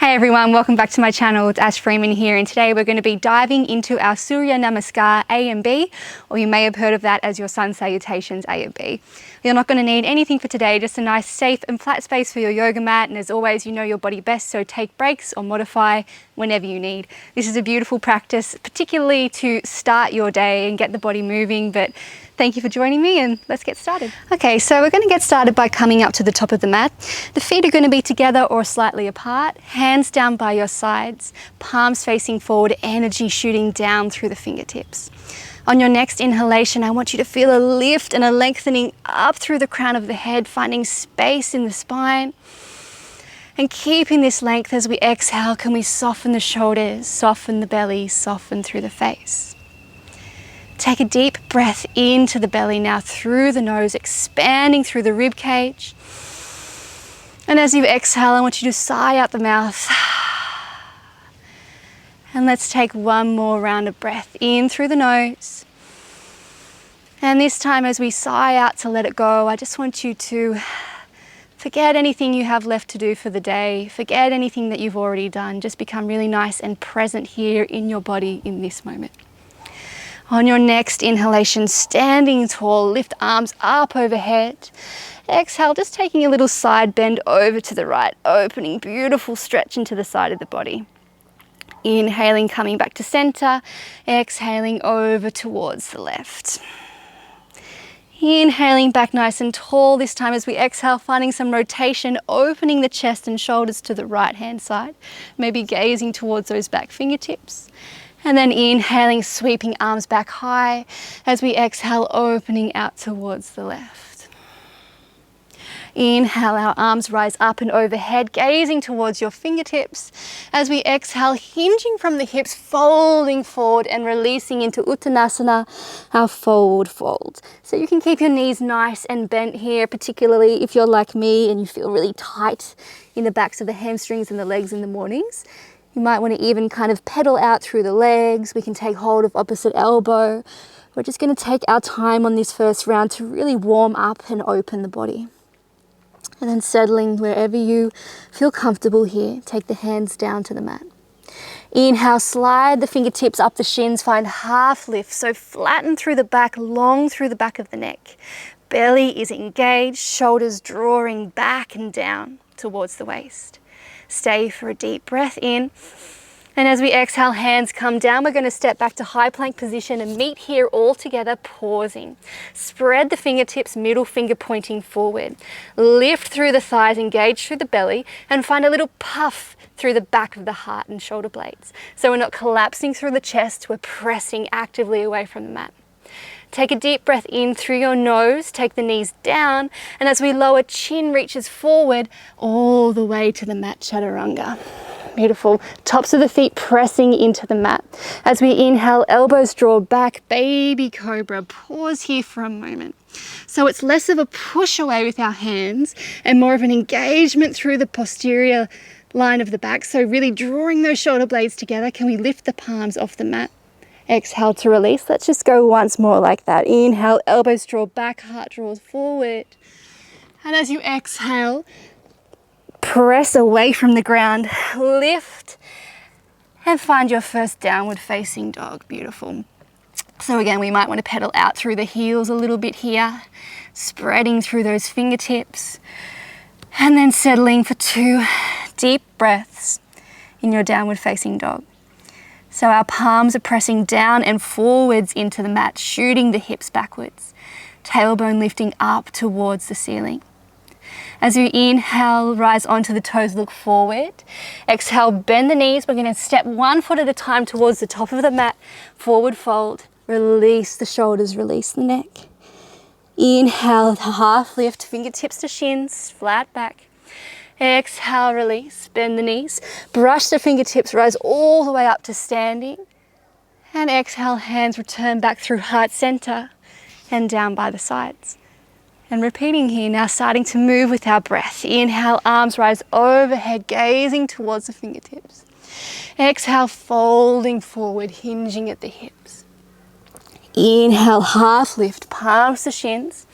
Hey everyone, welcome back to my channel. It's Ash Freeman here, and today we're going to be diving into our Surya Namaskar A and B, or you may have heard of that as your sun salutations A and B. You're not going to need anything for today, just a nice safe and flat space for your yoga mat, and as always you know your body best, so take breaks or modify whenever you need. This is a beautiful practice, particularly to start your day and get the body moving, but thank you for joining me and let's get started. Okay, so we're going to get started by coming up to the top of the mat. The feet are going to be together or slightly apart, hands down by your sides, palms facing forward, energy shooting down through the fingertips. On your next inhalation, I want you to feel a lift and a lengthening up through the crown of the head, finding space in the spine. And keeping this length as we exhale, can we soften the shoulders, soften the belly, soften through the face. Take a deep breath into the belly now through the nose, expanding through the rib cage. And as you exhale, I want you to sigh out the mouth. And let's take one more round of breath in through the nose. And this time as we sigh out to let it go, I just want you to forget anything you have left to do for the day. Forget anything that you've already done. Just become really nice and present here in your body in this moment. On your next inhalation, standing tall, lift arms up overhead. Exhale, just taking a little side bend over to the right, opening, beautiful stretch into the side of the body. Inhaling, coming back to center. Exhaling over towards the left. Inhaling back nice and tall this time as we exhale, finding some rotation, opening the chest and shoulders to the right hand side. Maybe gazing towards those back fingertips. And then inhaling, sweeping arms back high as we exhale, opening out towards the left. Inhale, our arms rise up and overhead, gazing towards your fingertips. As we exhale, hinging from the hips, folding forward and releasing into Uttanasana, our forward fold. So you can keep your knees nice and bent here, particularly if you're like me and you feel really tight in the backs of the hamstrings and the legs in the mornings. You might want to even kind of pedal out through the legs. We can take hold of opposite elbow. We're just going to take our time on this first round to really warm up and open the body. And then settling wherever you feel comfortable here, take the hands down to the mat. Inhale, slide the fingertips up the shins, find half lift. So flatten through the back, long through the back of the neck. Belly is engaged, shoulders drawing back and down towards the waist. Stay for a deep breath in. And as we exhale, hands come down. We're going to step back to high plank position and meet here all together, pausing. Spread the fingertips, middle finger pointing forward. Lift through the thighs, engage through the belly, and find a little puff through the back of the heart and shoulder blades. So we're not collapsing through the chest, we're pressing actively away from the mat. Take a deep breath in through your nose, take the knees down, and as we lower, chin reaches forward all the way to the mat, Chaturanga. Beautiful. Tops of the feet pressing into the mat. As we inhale, elbows draw back, baby Cobra. Pause here for a moment. So it's less of a push away with our hands and more of an engagement through the posterior line of the back. So really drawing those shoulder blades together. Can we lift the palms off the mat? Exhale to release. Let's just go once more like that. Inhale, elbows draw back, heart draws forward. And as you exhale, press away from the ground, lift, and find your first downward facing dog. Beautiful. So again, we might want to pedal out through the heels a little bit here, spreading through those fingertips, and then settling for 2 deep breaths in your downward facing dog. So our palms are pressing down and forwards into the mat, shooting the hips backwards. Tailbone lifting up towards the ceiling. As you inhale, rise onto the toes, look forward. Exhale, bend the knees. We're going to step 1 foot at a time towards the top of the mat. Forward fold. Release the shoulders, release the neck. Inhale, half lift, fingertips to shins, flat back. Exhale, release, bend the knees, brush the fingertips, rise all the way up to standing. And exhale, hands return back through heart center and down by the sides. And repeating here, now starting to move with our breath. Inhale, arms rise overhead, gazing towards the fingertips. Exhale, folding forward, hinging at the hips. Inhale, half lift, palms to shins.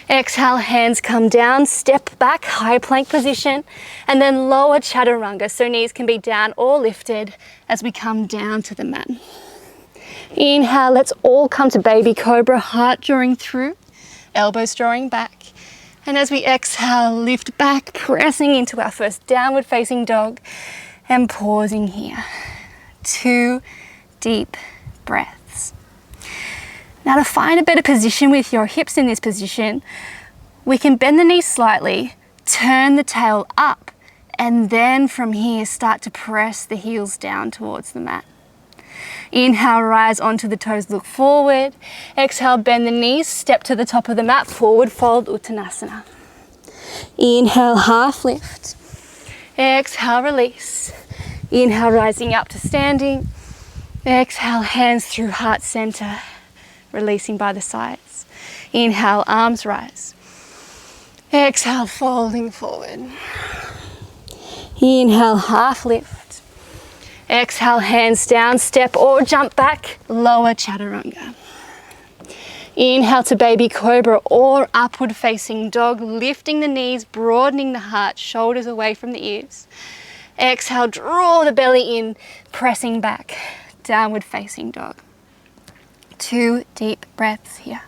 Exhale, hands come down, step back, high plank position, and then lower Chaturanga. So knees can be down or lifted as we come down to the mat. Inhale, let's all come to baby cobra, heart drawing through, elbows drawing back. And as we exhale, lift back, pressing into our first downward facing dog and pausing here. 2 deep breaths. Now to find a better position with your hips in this position, we can bend the knees slightly, turn the tail up, and then from here start to press the heels down towards the mat. Inhale, rise onto the toes, look forward. Exhale, bend the knees, step to the top of the mat, forward fold, Uttanasana. Inhale, half lift. Exhale, release. Inhale, rising up to standing. Exhale, hands through heart center, releasing by the sides. Inhale, arms rise. Exhale, folding forward. Inhale, half lift. Exhale, hands down, step or jump back, lower Chaturanga. Inhale to baby cobra or upward facing dog, lifting the knees, broadening the heart, shoulders away from the ears. Exhale, draw the belly in, pressing back, downward facing dog. 2 deep breaths here.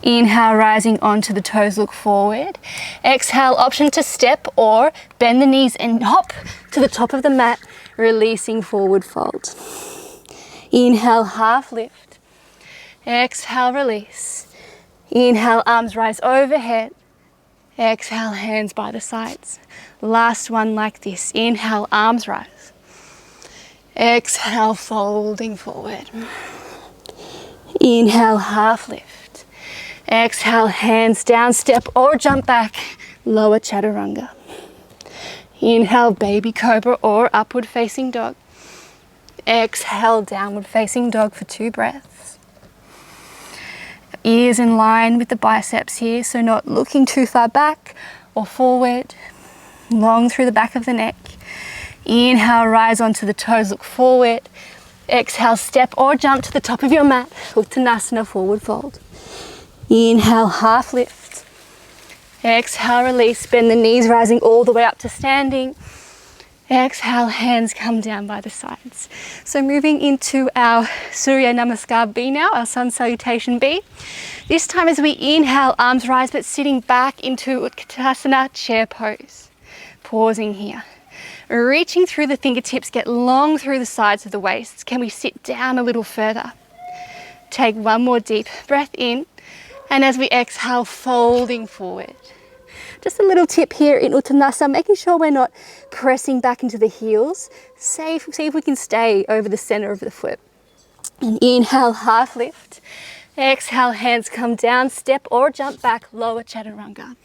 Inhale, rising onto the toes, look forward. Exhale, option to step or bend the knees and hop to the top of the mat, releasing forward fold. Inhale, half lift. Exhale, release. Inhale, arms rise overhead. Exhale, hands by the sides. Last one like this. Inhale, arms rise. Exhale, folding forward. Inhale, half lift. Exhale, hands down, step or jump back, lower Chaturanga. Inhale, baby cobra or upward facing dog. Exhale, downward facing dog for 2 breaths. Ears in line with the biceps here, so not looking too far back or forward. Long through the back of the neck. Inhale, rise onto the toes, look forward. Exhale, step or jump to the top of your mat, Uttanasana, forward fold. Inhale, half lift. Exhale, release, bend the knees, rising all the way up to standing. Exhale, hands come down by the sides. So moving into our Surya Namaskar B now, our sun salutation B. This time as we inhale, arms rise, but sitting back into Uttanasana, chair pose. Pausing here. Reaching through the fingertips, get long through the sides of the waist. Can we sit down a little further? Take 1 more deep breath in. And as we exhale, folding forward. Just a little tip here in Uttanasana, making sure we're not pressing back into the heels. See if we can stay over the center of the foot. And inhale, half lift. Exhale, hands come down, step or jump back, lower Chaturanga.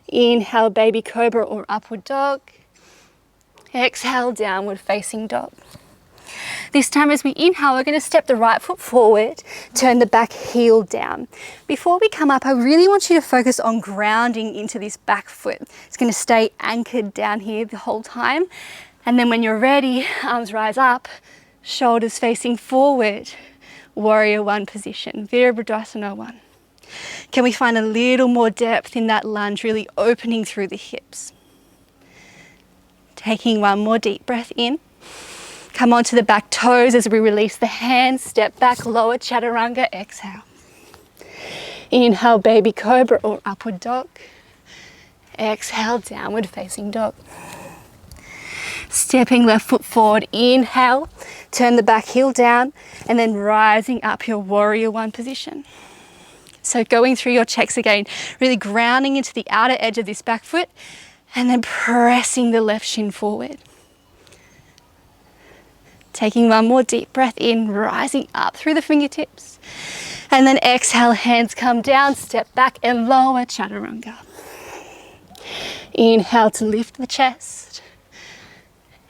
Inhale, baby cobra or upward dog. Exhale, downward facing dog. This time as we inhale, we're going to step the right foot forward, turn the back heel down. Before we come up, I really want you to focus on grounding into this back foot. It's going to stay anchored down here the whole time. And then when you're ready, arms rise up, shoulders facing forward, warrior 1 position, Virabhadrasana 1. Can we find a little more depth in that lunge, really opening through the hips? Taking 1 more deep breath in. Come onto the back toes as we release the hands, step back, lower Chaturanga, exhale. Inhale, baby cobra or upward dog. Exhale, downward facing dog. Stepping left foot forward, inhale, turn the back heel down, and then rising up your warrior 1 position. So going through your checks again, really grounding into the outer edge of this back foot, and then pressing the left shin forward. Taking 1 more deep breath in, rising up through the fingertips. And then exhale, hands come down, step back and lower Chaturanga. Inhale to lift the chest.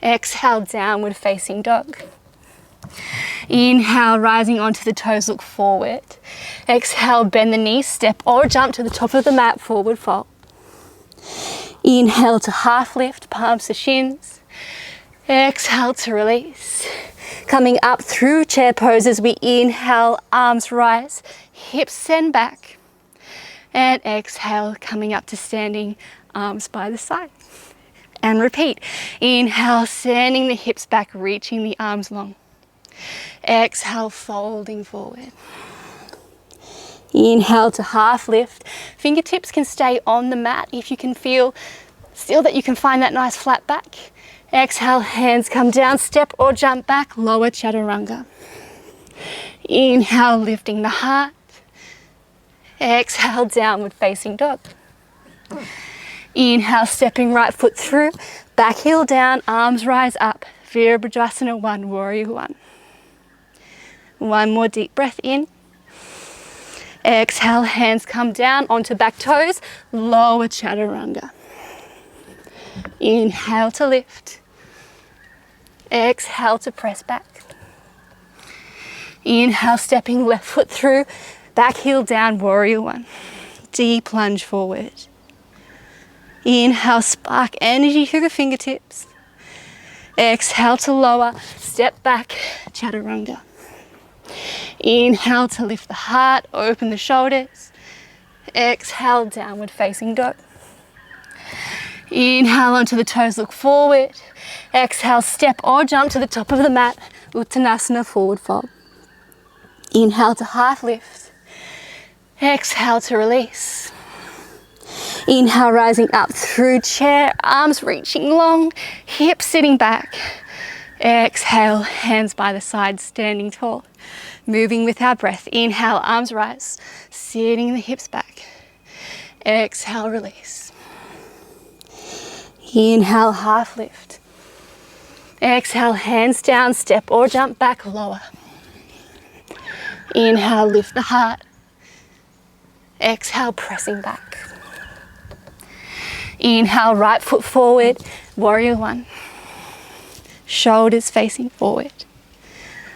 Exhale, downward facing dog. Inhale, rising onto the toes, look forward. Exhale, bend the knees, step or jump to the top of the mat, forward fold. Inhale to half lift, palms to shins. Exhale to release. Coming up through chair pose as we inhale, arms rise, hips send back. And exhale, coming up to standing, arms by the side. And repeat. Inhale, sending the hips back, reaching the arms long. Exhale, folding forward. Inhale to half lift. Fingertips can stay on the mat if you can feel still that you can find that nice flat back. Exhale, hands come down, step or jump back, lower chaturanga. Inhale, lifting the heart. Exhale, downward facing dog. Inhale, stepping right foot through, back heel down, arms rise up. Virabhadrasana 1, warrior 1. One more deep breath in. Exhale, hands come down onto back toes, lower chaturanga. Inhale to lift. Exhale to press back. Inhale, stepping left foot through, back heel down, warrior 1. Deep lunge forward. Inhale, spark energy through the fingertips. Exhale to lower, step back, chaturanga. Inhale to lift the heart, open the shoulders. Exhale, downward facing dog. Inhale onto the toes, look forward. Exhale, step or jump to the top of the mat, Uttanasana, forward fold. Inhale to half lift. Exhale to release. Inhale, rising up through chair, arms reaching long, hips sitting back. Exhale, hands by the side, standing tall. Moving with our breath. Inhale, arms rise, sitting the hips back. Exhale, release. Inhale, half lift. Exhale, hands down, step or jump back, lower. Inhale, lift the heart. Exhale, pressing back. Inhale, right foot forward, warrior 1. Shoulders facing forward.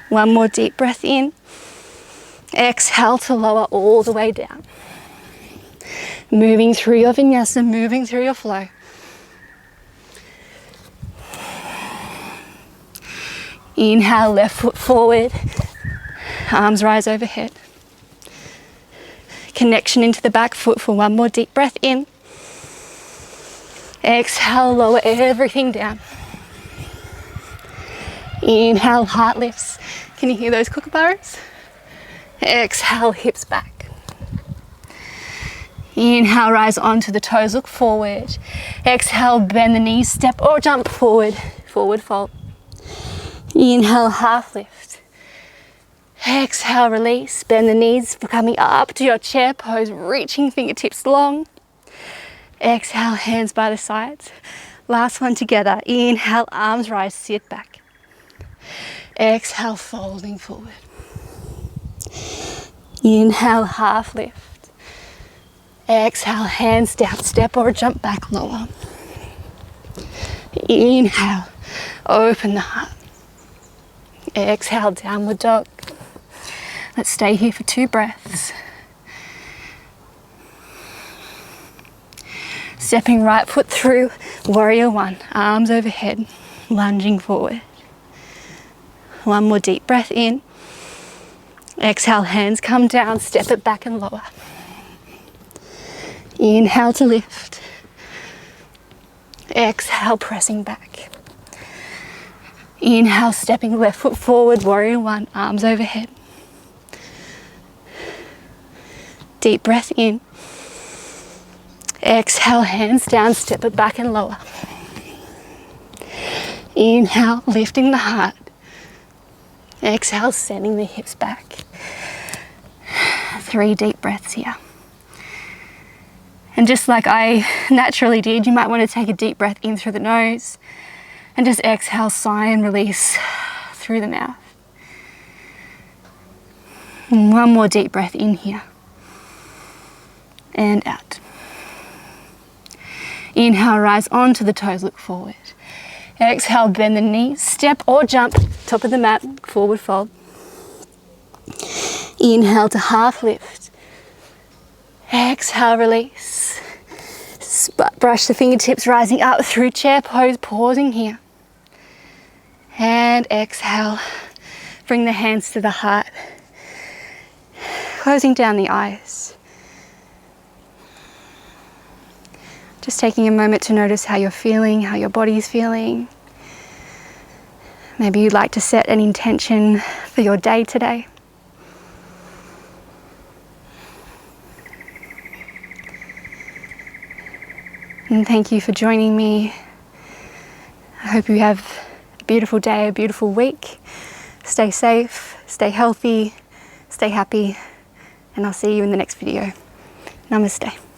One more deep breath in. Exhale to lower all the way down. Moving through your vinyasa, moving through your flow. Inhale, left foot forward. Arms rise overhead. Connection into the back foot for one more deep breath in. Exhale, lower everything down. Inhale, heart lifts. Can you hear those kookaburras? Exhale, hips back. Inhale, rise onto the toes, look forward. Exhale, bend the knees, step or jump forward, forward fold. Inhale, half lift. Exhale, release, bend the knees, coming up to your chair pose, reaching fingertips long. Exhale, hands by the sides. Last one together. Inhale, arms rise, sit back. Exhale, folding forward. Inhale, half lift. Exhale, hands down, step or jump back, lower. Inhale, open the heart. Exhale, downward dog. Let's stay here for 2 breaths. Stepping right foot through, warrior 1, arms overhead, lunging forward. One more deep breath in. Exhale, hands come down, step it back and lower. Inhale to lift. Exhale, pressing back. Inhale, stepping left foot forward, warrior 1, arms overhead. Deep breath in. Exhale, hands down, step it back and lower. Inhale, lifting the heart. Exhale, sending the hips back. 3 deep breaths here. And just like I naturally did, you might want to take a deep breath in through the nose and just exhale, sigh and release through the mouth. And one more deep breath in here and out. Inhale, rise onto the toes, look forward. Exhale, bend the knees, step or jump, top of the mat, forward fold. Inhale to half lift. Exhale, release. Brush the fingertips rising up through chair pose, pausing here. And exhale. Bring the hands to the heart. Closing down the eyes. Just taking a moment to notice how you're feeling, how your body's feeling. Maybe you'd like to set an intention for your day today. And thank you for joining me. I hope you have a beautiful day, a beautiful week. Stay safe, stay healthy, stay happy, and I'll see you in the next video. Namaste.